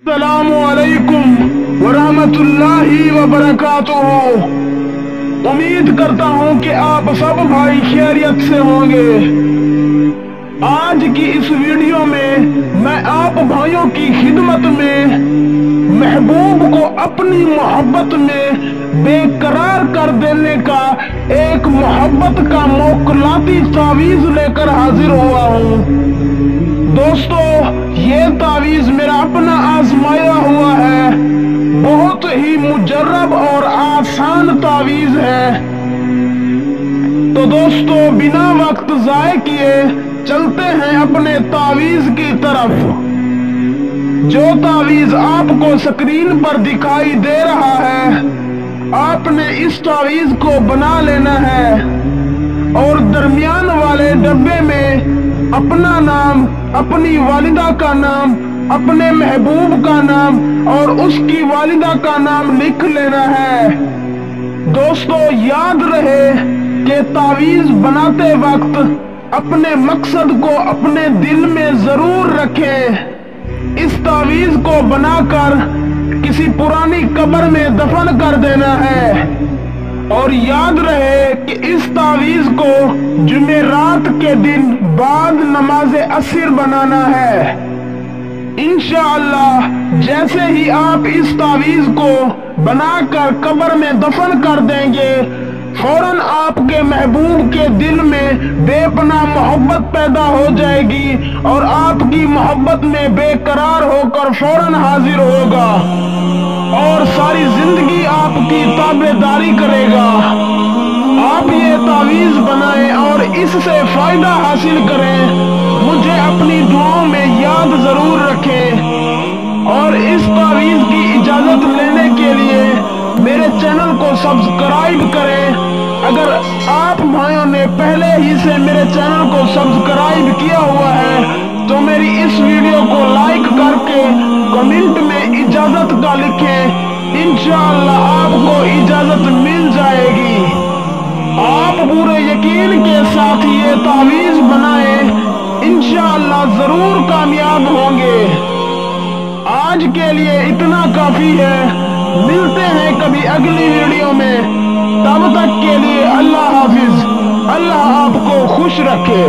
السلام علیکم ورحمۃ اللہ وبرکاتہ۔ امید کرتا ہوں کہ آپ سب بھائی خیریت سے ہوں گے۔ آج کی اس ویڈیو میں آپ بھائیوں کی خدمت میں محبوب کو اپنی محبت میں بے قرار کر دینے کا ایک محبت کا موکلاتی تعویذ لے کر حاضر ہوا ہوں۔ دوستو، یہ تعویذ میرا اپنا آزمایا ہوا ہے، بہت ہی مجرب اور آسان تعویذ ہے۔ تو دوستو، بنا وقت ضائع کیے چلتے ہیں اپنے تعویذ کی طرف۔ جو تعویذ آپ کو اسکرین پر دکھائی دے رہا ہے، آپ نے اس تعویذ کو بنا لینا ہے اور درمیان والے ڈبے میں اپنا نام، اپنی والدہ کا نام، اپنے محبوب کا نام اور اس کی والدہ کا نام لکھ لینا ہے۔ دوستو، یاد رہے کہ تعویذ بناتے وقت اپنے مقصد کو اپنے دل میں ضرور رکھیں۔ اس تعویذ کو بنا کر کسی پرانی قبر میں دفن کر دینا ہے، اور یاد رہے کہ اس تعویذ کو جمعرات کے دن بعد نماز عصر بنانا ہے۔ انشاءاللہ جیسے ہی آپ اس تعویذ کو بنا کر قبر میں دفن کر دیں گے، فوراً آپ کے محبوب کے دل میں بے پناہ محبت پیدا ہو جائے گی اور آپ کی محبت میں بے قرار ہو کر فوراً حاضر ہوگا اور ساری زندگی آپ کی تابعداری کرے گا۔ آپ یہ تعویذ بنائیں اور اس سے فائدہ حاصل کریں۔ مجھے اپنی دعاؤں میں یاد ضرور رکھیں، اور اس تعویذ کی اجازت لینے کے لیے میرے چینل کو سبسکرائب کریں۔ اگر آپ بھائیوں نے پہلے ہی سے میرے چینل کو سبسکرائب کیا ہوا ہے تو میری اس ویڈیو کو لائک کر کے کمنٹ میں اجازت کا لکھیں۔ انشاءاللہ آپ کو اجازت مل جائے گی۔ آپ پورے یقین کے ساتھ یہ تعویذ بنائیں، انشاءاللہ ضرور کامیاب ہوں گے۔ آج کے لیے اتنا کافی ہے، ملتے ہیں کبھی اگلی ویڈیو میں۔ تب تک کے لیے اللہ حافظ۔ اللہ آپ کو خوش رکھے۔